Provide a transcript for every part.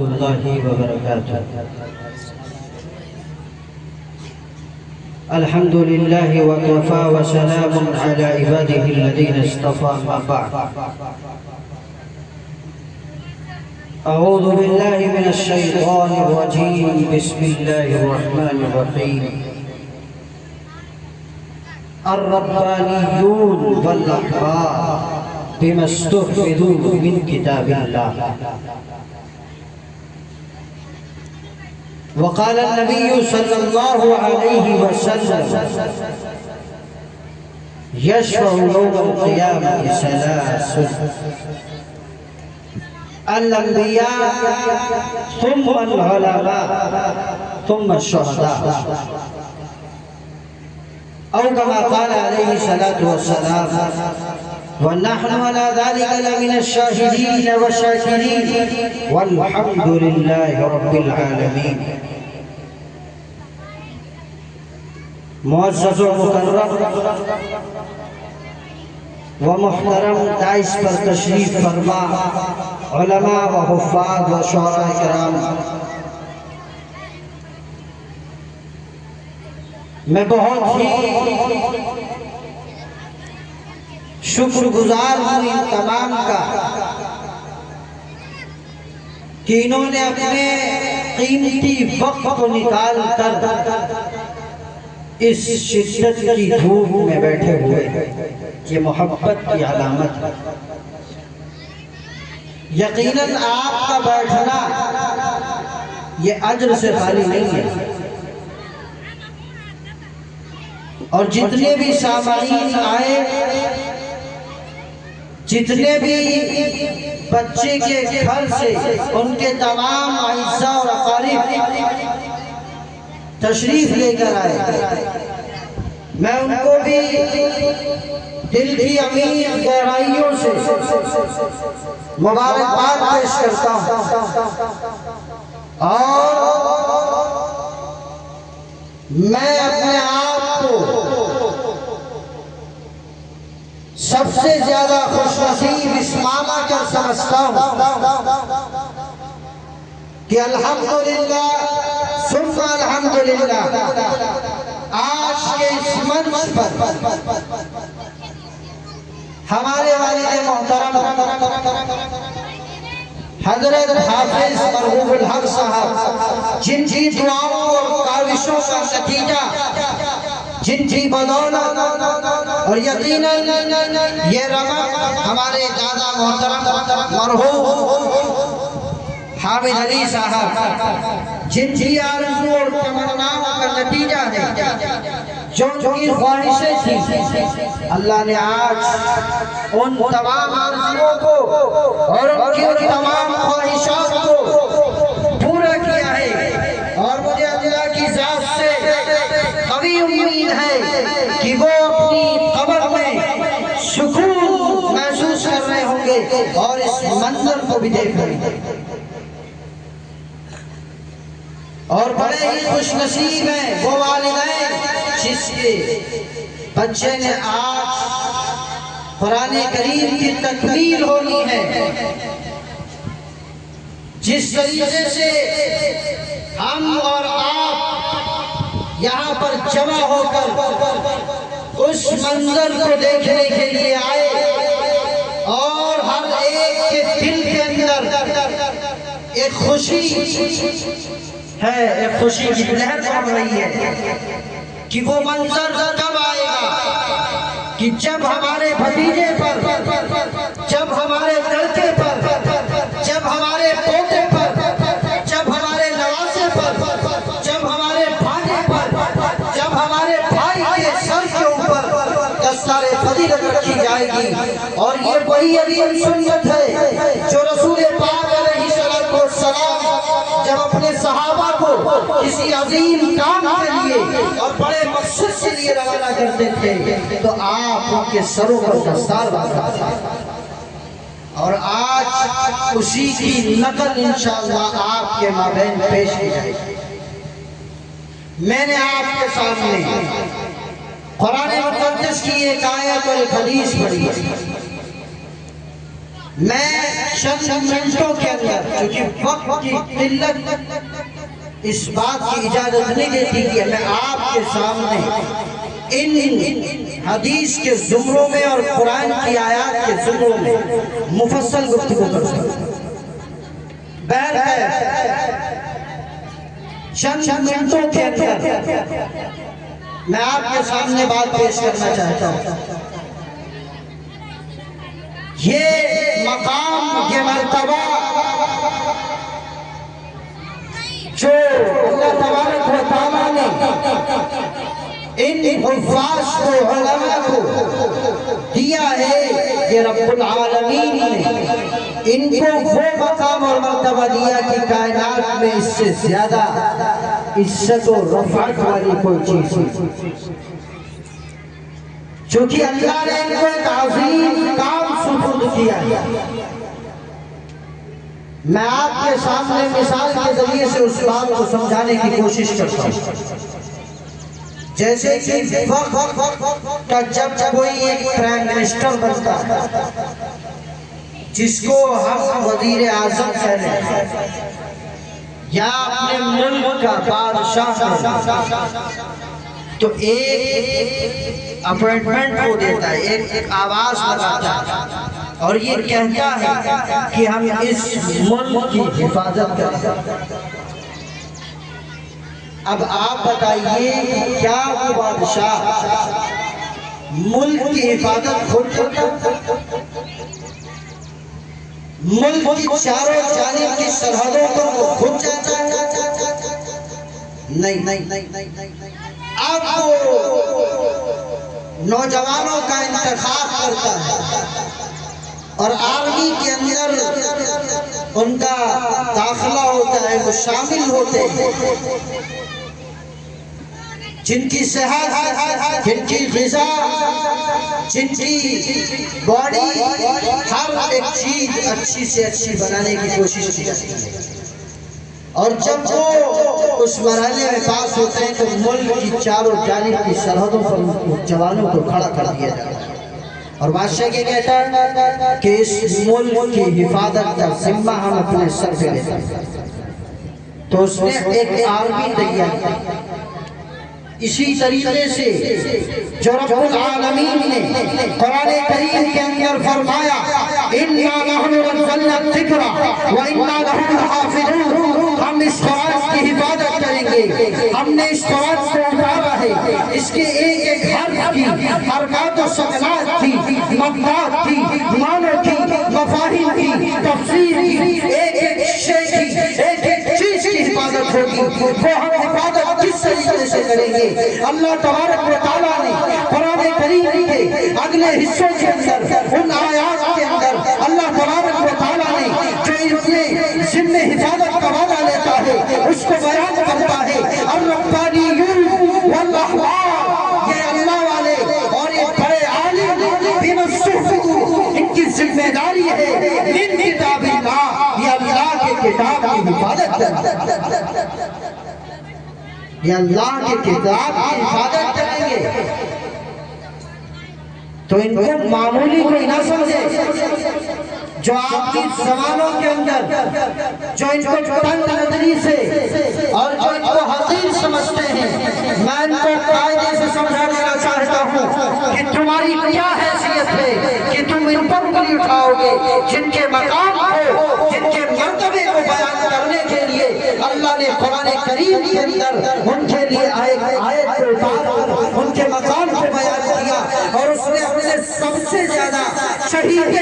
اللہ وبرکاتہ۔ الحمد للہ وکفى وسلام علی عباده الذین اصطفى ما بعد۔ اعوذ باللہ من الشیطان الرجیم، بسم اللہ الرحمن الرحیم۔ الربانیون والاحبار بما استحفظوا من کتاب اللہ۔ وقال النبي صلى الله عليه وسلم يشفع يوم القيامة ثلاث: الأنبياء ثم العلماء ثم الشهداء، أو كما قال عليه الصلاة والسلام ونحن على ذلك لمن الشاهدين والشاكرين والحمد لله رب العالمين۔ معزز و مکرم و محترم دائس پر تشریف فرما علماء و حفاظ و شعراء کرام، میں بہت ہی شکر گزار ہوں ان تمام کا کہ انہوں نے اپنے قیمتی وقت کو نکال کر اس شدت کی دھوپ میں بیٹھے ہوئے، یہ محبت کی علامت ہے۔ یقیناً آپ کا بیٹھنا یہ اجر سے خالی نہیں ہے، اور جتنے بھی سامعین آئے، جتنے بھی بچے کے گھر سے ان کے تمام اعزاء اور اقارب تشریف لے کر آئے، میں ان کو بھی دل کی عمیق گہرائیوں سے مبارکباد پیش کرتا ہوں، اور میں اپنے آپ کو سب سے زیادہ خوش نصیب اس معنی کر سمجھتا ہوں کہ الحمدللہ ثم الحمدللہ آج کے اس منچ پر ہمارے والد محترم حضرت حافظ مرحوم الحق صاحب، جن کی دعاؤں اور کاوشوں کا نتیجہ، جن کی بدولت اور یقیناً یہ رمق ہمارے دادا محترم مرحوم حامد علی صاحب، جن کی آرزو اور تمناؤں کا نتیجہ ہے، جو ان کی خواہشیں تھیں، اللہ نے آج ان تمام آرزوؤں کو اور ان کی تمام خواہشات کو پورا کیا ہے، اور مجھے اللہ کی ذات سے قوی امید ہے کہ وہ اپنی قبر میں سکون محسوس کر رہے ہوں گے اور اس منظر کو بھی دیکھ رہے ہیں، اور بڑے ہی خوش نصیب ہیں وہ والدین جس کے بچے نے آج قرآن کریم کی تکمیل ہونی ہے۔ جس طریقے سے ہم اور آپ یہاں پر جمع ہو کر اس منظر کو دیکھنے کے لیے آئے، اور ہر ایک کے دل کے اندر ایک خوشی ہے، ایک خوشی کی لہر بڑھ رہی ہے کہ وہ منظر کب آئے گا کہ جب ہمارے بھتیجے پر، جب ہمارے لڑکے پر، جب ہمارے پوتے پر، جب ہمارے نواسے پر، جب ہمارے بھانے پر، جب ہمارے بھائی کے سر کے اوپر دستار فضیلت رکھی جائے گی، اور یہ وہی عظیم سنت ہے جو رسول پاک علیہ السلام جب اپنے صحابہ کو کسی عظیم کام کے لیے اور بڑے مقصد کے لیے روانہ کرتے تھے تو آپ ان کے سروں پر دستار باندھا تھا، اور آج اسی کی نقل انشاءاللہ آپ کے مابین پیش کی جائے گی۔ میں نے آپ کے سامنے قرآن مقدس کی ایک آیت اور ایک حدیث پڑھی، میں چند منٹوں کے اندر، چونکہ وقت کی قلت اس بات کی اجازت نہیں دیتی کہ میں آپ کے سامنے ان حدیث کے زمروں میں اور قرآن کی آیات کے زمروں میں مفصل گفتگو کر سکتا. چند منٹوں کے اندر میں آپ کے سامنے بات پیش کرنا چاہتا ہوں. یہ مقام، یہ مرتبہ جو اللہ تبارک و تعالیٰ نے ان حفاظ کو، علماء کو دیا ہے، یہ رب العالمین نے ان کو وہ مقام اور مرتبہ دیا کہ کائنات میں اس سے زیادہ عزت و رفعت والی کوئی چیز نہیں. چونکہ اللہ نے ان کو ایک عظیم کام سپرد کیا ہے. میں آپ کے سامنے مثال کے ذریعے سے اس بات کو سمجھانے کی کوشش کرتا ہوں. جیسے کہ وقت کا جب کوئی ایک پرائم منسٹر بنتا ہے، جس کو ہم وزیر اعظم کہتے ہیں، یا اپنے ملک کا بادشاہ، تو ایک اپوائنٹمنٹ کو دیتا ہے، ایک آواز لگاتا ہے اور یہ کہتا ہے کہ ہم اس ملک کی حفاظت کریں. اب آپ بتائیے کیا وہ بادشاہ ملک کی حفاظت خود کرتا؟ ملک کی چاروں جانب کی سرحدوں پر وہ خود جاتا ہے؟ نہیں. اب وہ نوجوانوں کا انتخاب کرتا ہے اور آرمی کے اندر ان کا داخلہ ہوتا ہے، وہ شامل ہوتے ہیں. جن کی صحت، جن کی غذا، جن کی باڈی، ہر ایک چیز اچھی سے اچھی بنانے کی کوشش کی جاتی ہے. اور جب وہ اس مرحلے میں پاس ہوتے ہیں تو ملک کی چاروں جانب کی سرحدوں پر جوانوں کو کھڑا کر دیا جاتا ہے. اور بادشاہ یہ کہتا ہے کہ اس ملک کی حفاظت کا ذمہ ہم اپنے سر پہ لیتے ہیں. تو اس نے ایک آرمی تیار کی. اسی طریقے سے جو رب العالمین نے قرآن کریم کے اندر فرمایا اِنَّا نَحْنُ نَزَّلْنَا الذِّكْرَ وَإِنَّا لَهُ لَحَافِظُونَ. ہم اس قرآن کی حفاظت کریں گے. ہم نے اس قرآن کو اتارا ہے، اس کے ایک ایک حرف کی، حرکات و سکنات کی، مقدار کی، معنی کی، مفاہیم کی، تفسیر کی، ایک ایک شے کی، ایک ایک چیز کی حفاظت ہوگی. وہ ہم حفاظت کس طریقے سے کریں گے؟ اللہ تبارک و تعالیٰ نے قرآن کریم کے اگلے حصوں کے اندر، ان آیات کے اندر اللہ تبارک و تعالیٰ نے جو اپنے ذمہ حفاظت کا وعدہ لیتا ہے اس کو بیان کرتا ہے. الربانیون والاحبار، یہ اللہ والے اور یہ بڑے عالم بما استحفظوا، ان کی ذمہ داری ہے من کتاب اللہ، یہ اللہ کے کتاب کی حفاظت کرنا. یہ اللہ کے کتاب کی حفاظت کریں گے. تو ان کو معمولی کوئی نہ سمجھے. جو آپ کی زمانوں کے اندر جو ان کو تنگ نظری سے اور جو ان کو حقیر سمجھتے ہیں، میں ان کو قاعدے سے سمجھا دینا چاہتا ہوں کہ تمہاری کیا حیثیت ہے کہ تم ان پر انگلی اٹھاؤ گے جن کے مقام کو، جن کے مرتبے کو بیان کرنے کے لیے اللہ نے قرآن کریم کے اندر ان کے لیے آیت کو اتار کر ان کے مقام کو بیان کیا. اور اس نے اپنے سب سے زیادہ شہید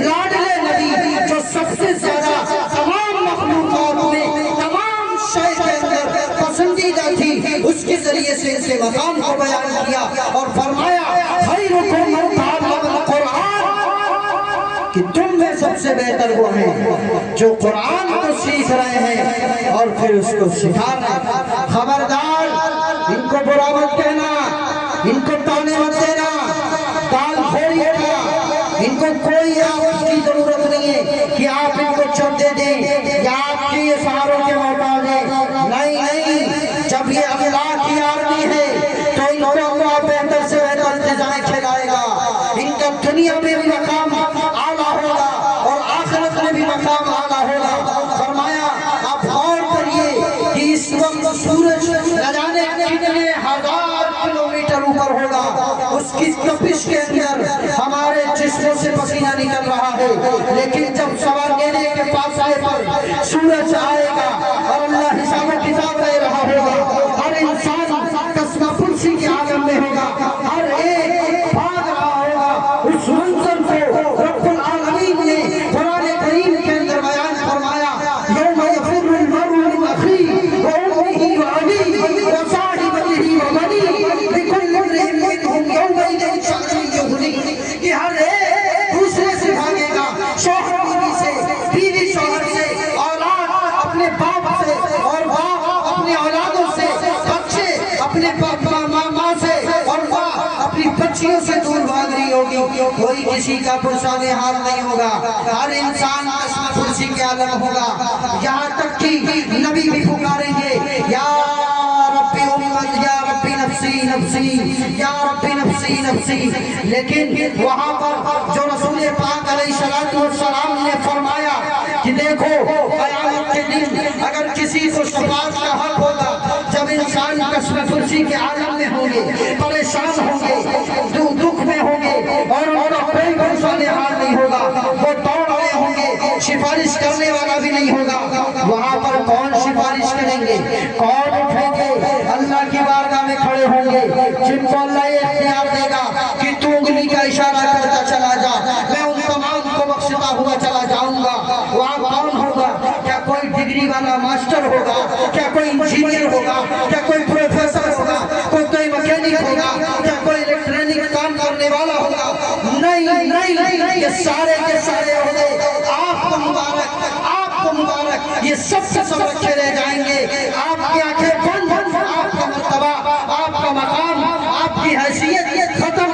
لاڈلے نبی جو سب سے زیادہ تمام مخلوقات میں تمام شے کے اندر پسندیدہ تھی، اس کے ذریعے سے ان کے مقام کو بیان کیا اور فرمایا خیرکم من تعلم القرآن، کہ تم میں سب سے بہتر وہ ہیں جو قرآن کو سیکھ رہے ہیں اور پھر اس کو سکھا رہے ہیں. خبردار، ان کو برا مت کہنا، ان کو تانے مت دینا، دال خوری کا ان کو کوئی آپ کی ضرورت نہیں ہے کہ آپ ان کو چھوڑ دے دیں یا آپ کی یہ سہاروں کے محتاج ہیں. نہیں، جب یہ اللہ کی آرمی ہے تو ان کو اللہ بہتر سے بہتر غذائیں کھلائے گا. ان کا دنیا میں بھی مقام اعلیٰ ہوگا اور کی تپش کے اندر ہمارے جسموں سے پسینہ نکل رہا ہے، لیکن جب سوارنے کے فاصلے پر سورج آئے گا اور اللہ حساب و کتاب لے رہا ہوگا، ہر انسان قسمہ پرسی کے عالم میں ہوگا، ہر ایک بھاگ رہا ہوگا، اس منظر کو رب العالمین نے قرآن کریم کے اندر بیان فرمایا، یوم یفر المرء من اخیہ وامہ وابیہ وصاحبتہ وبنیہ لکل امرئ منہم یومئذ شأن یغنیہ، کہ ہر ایک دوسرے سے بھاگے گا، شوہر بیوی سے، بیوی شوہر سے، اولاد اپنے باپ سے، اور باپ اپنے اولادوں سے، بچے اپنے ماں سے، اور ماں اپنی بچیوں سے دور بھاگ رہی ہوگی، کوئی کسی کا پرسان حال نہیں ہوگا، ہر انسان قسم پرسی کے عالم ہوگا، یہاں تک کہ نبی بھی پکاریں گے، یا ربی امت، یا ربی نفسی نفسی، یا ربی نفسی نفسی، لیکن وہاں پر جو رسول پاک علیہ السلام نے فرمایا کہ دیکھو قیامت کے دن اگر کسی کو شفاعت کا حق ہوگا، جب انسان قسم پرسی کے عالم میں ہوں گے، پریشان ہوں گے، دکھ میں ہوں گے، اور ان کا کوئی پرسان حال نہیں ہوگا، وہ دوڑ رہے ہوں گے، سفارش کرنے والا بھی نہیں ہوگا، وہاں پر کون سفارش کریں گے، کون اٹھیں گے؟ اللہ کی بارگاہ میں کھڑے ہوں گے، جن کو اللہ یہ اختیار دے گا کہ تو انگلی کا اشارہ کرتا چلا جا، میں ان تمام کو بخشتا ہوا چلا جاؤں گا، وہاں کون ہوگا؟ کیا کوئی ڈگری والا ماسٹر ہوگا؟ کیا کوئی انجینئر ہوگا؟ کیا کوئی پروفیسر ہوگا؟ کوئی مکینک ہوگا؟ کیا کوئی الیکٹرانک کام کرنے والا ہوگا؟ نہیں، یہ سارے کے سارے عہدے آپ کو مبارک، آپ کو مبارک، یہ سب رکھے رہ جائیں گے، آپ کی آنکھیں بند، آپ کا مرتبہ، آپ کا مقام، آپ کی حیثیت ختم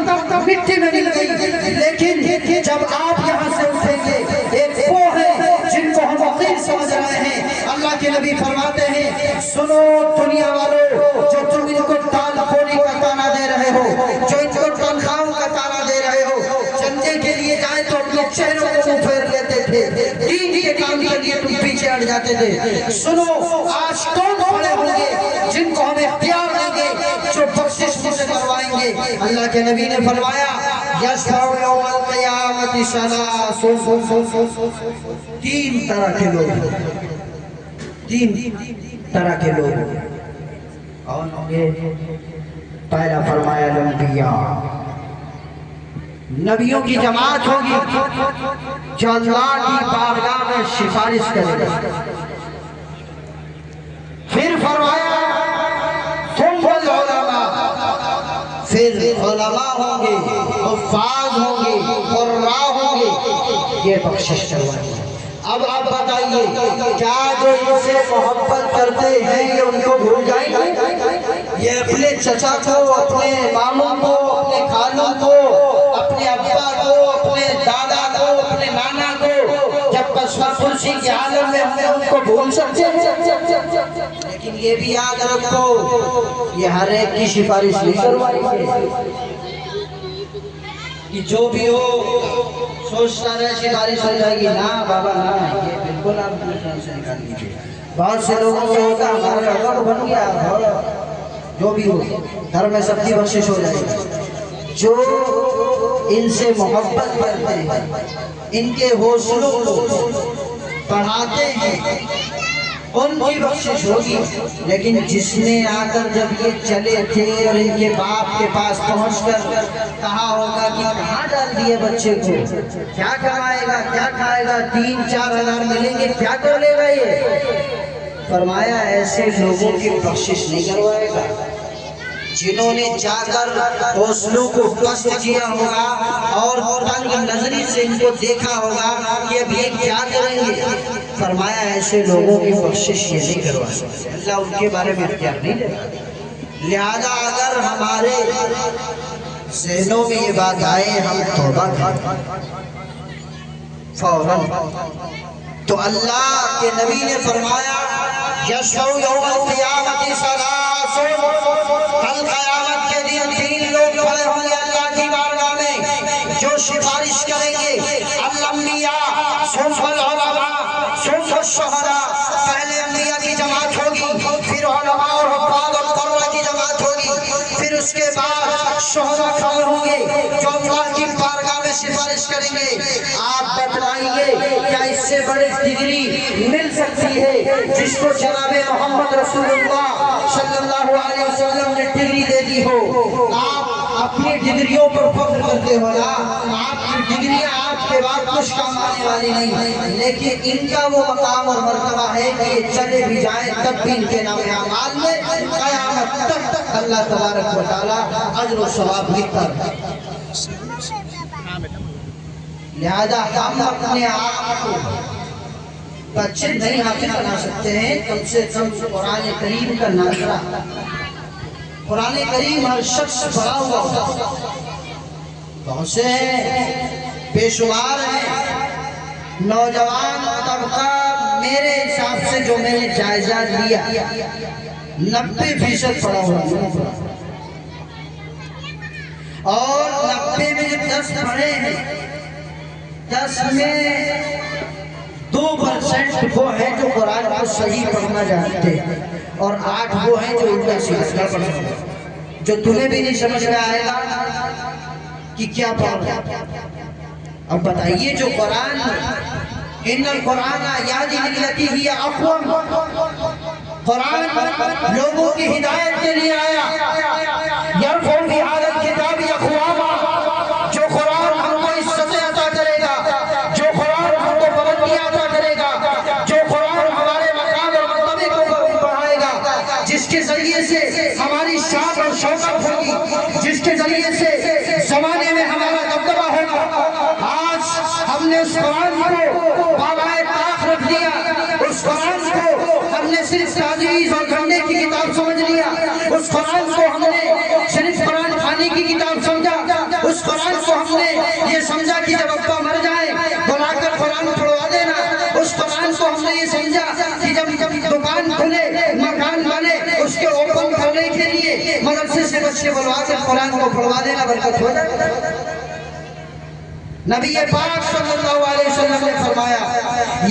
مٹی میں مل گئی، لیکن جب آپ یہاں سے اٹھیں گے، ایک وہ ہے جن کو ہم وقیر سمجھ رہے ہیں، اللہ کے نبی فرماتے ہیں، سنو دنیا والوں، جو تم ان کو تال کھولی کا تانا دے رہے ہو، جو ان کو تنخواہوں کا تانا دے رہے ہو، جنتے کے لیے جائیں تو اپنے چہروں کو منہ پھیر لیتے تھے، دین کے کام کے لیے تم پیچھے ہٹ جاتے تھے، سنو آج کون کھڑے ہوں گے جن کو ہم اختیار دیں گے، جو بخشش مجھ سے کروائیں گے؟ اللہ کے نبی نے فرمایا، یشفع یوم القیامت ثلاث، تین طرح کے لوگ، تین طرح کے لوگ کون ہوں گے؟ پہلا فرمایا الانبیاء، نبیوں کی جماعت ہوگی جو اللہ کی بارگاہ میں سفارش کرے گا، پھر فرمایا ثم العلماء، پھر علماء ہوں گے، حفاظ ہوں گے، قراء ہوں گے، یہ بخشش کروائیں گے۔ اب آپ بتائیے، کیا جو ان سے محبت کرتے ہیں یہ ان کو بھول جائیں گے؟ یہ اپنے چچا کو، اپنے ماموں کو، اپنے خالوں کو، اپنے ابا کو، اپنے دادا کو، اپنے نانا کو، جب قسمہ پرسی کے عالم میں ہمیں ان کو بھول سکتے ہیں؟ لیکن یہ بھی یاد رکھو، یہ ہر ایک کی سفارش نہیں کروائیں گے، کہ جو بھی ہو سوچتا رہے سفارش ہو جائے گی، نا بابا نا، یہ بالکل آپ اپنے خیال سے نکال لیجیے۔ بہت سے لوگوں کو ہوتا ہے ہمارا لڑکا تو بن گیا، اور جو بھی ہو گھر میں سب کی بخشش ہو جائے گی۔ جو ان سے محبت کرتے ہیں، ان کے حوصلوں کو بڑھاتے ہیں، ان کی بخشش ہوگی، لیکن جس نے آ کر جب یہ چلے تھے اور ان کے باپ کے پاس پہنچ کر کہا ہوگا کہ کہاں ڈال دیے بچے کو، کیا کمائے گا، کیا کھائے گا، 3-4 ہزار ملیں گے، کیا کر لے گا یہ؟ فرمایا ایسے لوگوں کی بخشش نہیں کروائے گا، جنہوں نے جا کر حوصلوں کو پست کیا ہوگا اور تنگ نظری سے ان کو دیکھا ہوگا کہ اب یہ کیا کریں گے، فرمایا ایسے لوگوں کی بخشش یہ نہیں کروا سکتے، اللہ ان کے بارے میں اختیار نہیں دیتا۔ لہذا اگر ہمارے ذہنوں میں یہ بات آئے ہم توبہ کریں فوراً، تو اللہ کے نبی نے فرمایا یشفع یوم القیامت ثلاث، کل قیامت کے دن 3 لوگ کھڑے ہوں گے اللہ کی بارگاہ میں جو سفارش کریں گے، الانبیاء ثم العلماء ثم الشہداء، پہلے انبیاء کی جماعت ہوگی، پھر علماء اور حفاظ اور قراء کی جماعت ہوگی، پھر اس کے بعد شہداء کھڑے ہوں گے، سفارش کریں گے آپ بتلائیے کیا اس سے بڑی ڈگری مل سکتی ہے جس کو جناب محمد رسول اللہ صلی اللہ علیہ وسلم نے ڈگری دے دی ہو؟ آپ اپنی ڈگریوں پر فخر کرتے ہو نا، آپ کی ڈگریاں آپ کے بعد کچھ کام آنے والی نہیں، لیکن ان کا وہ مقام اور مرتبہ ہے کہ یہ چلے بھی جائیں تب بھی ان کے نام اعمال میں قیامت تک اللہ تبارک و تعالیٰ اجر و ثواب لکھتا ہے۔ لہذا ہم اپنے آپ کو بچے نہیں حافظ بنا سکتے ہیں، کم سے کم قرآن کریم کا ناظرہ، قرآن کریم ہر شخص پڑھا ہوا ہوتا، بہت سے بے شمار ہیں نوجوان طبقہ میرے حساب سے جو میں نے جائزہ لیا 90% پڑھا ہوا، اور 90 میں جو 10 پڑھے ہیں 10 میں 2% وہ ہیں جو قرآن کو صحیح پڑھنا جانتے ہیں، اور 8 وہ ہیں جو الٹا سیدھا پڑھتے ہیں، جو تمہیں بھی نہیں سمجھ میں آئے گا کہ کیا پڑھ رہا ہے۔ اب بتائیے جو قرآن ان القرآن یادی للتی ہی اقوم، قرآن لوگوں کی ہدایت کے لیے آیا، یرفع فی ھذا الکتاب اقواما، جو قرآن ہم کو عزت عطا کرے گا، جو قرآن ہم کو بلندیاں عطا کرے گا، جو قرآن ہمارے مقام اور مرتبے کو بڑھائے گا، جس کے ذریعے سے ہماری شان اور شوکت ہوگی، جس کے ذریعے سے زمانے میں ہمارا دبدبہ ہوگا۔ آج ہم نے اس قرآن کو بابائے طاق رکھ دیا، اس قرآن کو ہم نے صرف تعویذ اور گھڑنے کی کتاب سمجھ لیا، اس قرآن کو ہم نے صرف قرآن خانی کی کتاب سمجھا، اس قرآن کو ہم نے یہ سمجھا کہ جب ابا مر جائے بلا کر قرآن پڑھوا دینا، اس قرآن کو ہم نے یہ سمجھا کہ جب دکان کھلے مکان بنے اس کے اوپن کرنے کے لیے مدرسے سے بچے بلوا کر قرآن کو پڑھوا دینا برکت ہو جائے۔ نبی پاک صلی اللہ علیہ وسلم نے فرمایا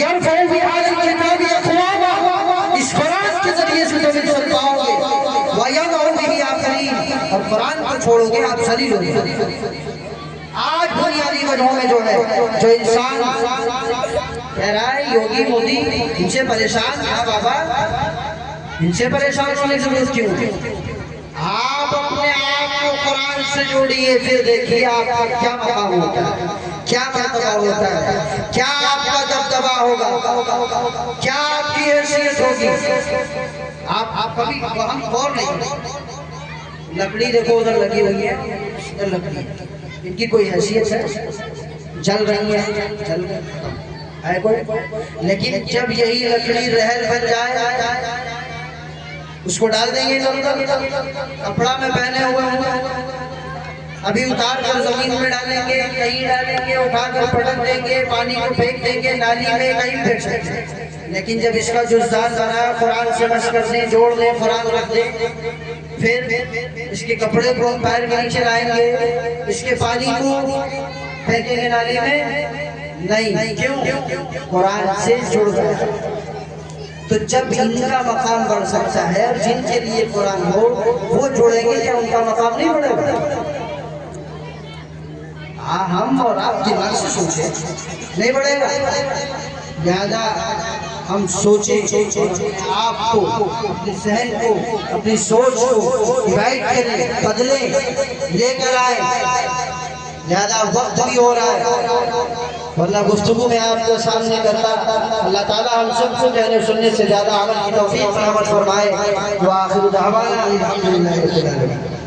یرفع فی ھذا الکتاب اقواما، اس قرآن کے ذریعے سے تم عزت پاؤ گے، وَيَضَعُ بِهِ آخَرِينَ، اور قرآن کو چھوڑو گے آپ ذلیل ہو گے۔ آج بنیادی وجہوں میں جو ہے جو انسان کہہ رہا ہے یوگی مودی ان سے پریشان، ہاں بابا ان سے پریشان ہونے کی ضرورت کیوں؟ آپ اپنے آپ کو قرآن سے جوڑیے، پھر دیکھیے آپ کا کیا مقام ہوتا ہے، کیا مرتبہ ہوتا ہے، کیا آپ کا دبدبہ ہوگا، کیا آپ کی حیثیت ہوگی۔ آپ کبھی ہم غور نہیں کرتے، لکڑی دیکھو ادھر لگی ہوئی ہے، ادھر لکڑی، ان کی کوئی حیثیت ہے؟ جل رہی ہے، جل ہے کوئی، لیکن جب یہی لکڑی رہل بن جائے اس کو ڈال دیں گے کپڑا میں پہنے ہوئے ہوں، ابھی اتار کر زمین میں ڈالیں گے، کہیں ڈالیں گے، اٹھا کر پٹک دیں گے، پانی کو پھینک دیں گے، نالی میں کہیں پھینک سکتے ہیں، لیکن جب اس کا جزدان بنا قرآن سے مشق کر دیں، جوڑ دیں، قرآن رکھ دیں، پھر اس کے کپڑے کو پیر کے نیچے لائیں گے، اس کے پانی کو پھینکیں گے نالی میں نہیں، کیوں؟ قرآن سے جڑ گیا۔ تو جب ان کا مقام بڑھ سکتا ہے اور جن کے لیے قرآن ہو وہ جڑیں گے، کیا ان کا مقام نہیں بڑھے گا؟ ہم اور آپ دماغ سے سوچیں نہیں بڑھے گا، لہذا ہم سوچیں، آپ کو اپنے ذہن کو اپنی سوچ کو ڈیوائیڈ کریں، بدلیں، لے کر آئیں، لہذا وقت بھی ہو رہا ہے ورنہ گفتگو میں آپ کو سامنے کرتا۔ اللہ تعالیٰ ہم سب کو کہنے سننے سے زیادہ عمل کی توفیق عمل فرمائے۔ وآخر دعوانا الحمدللہ رب العالمین۔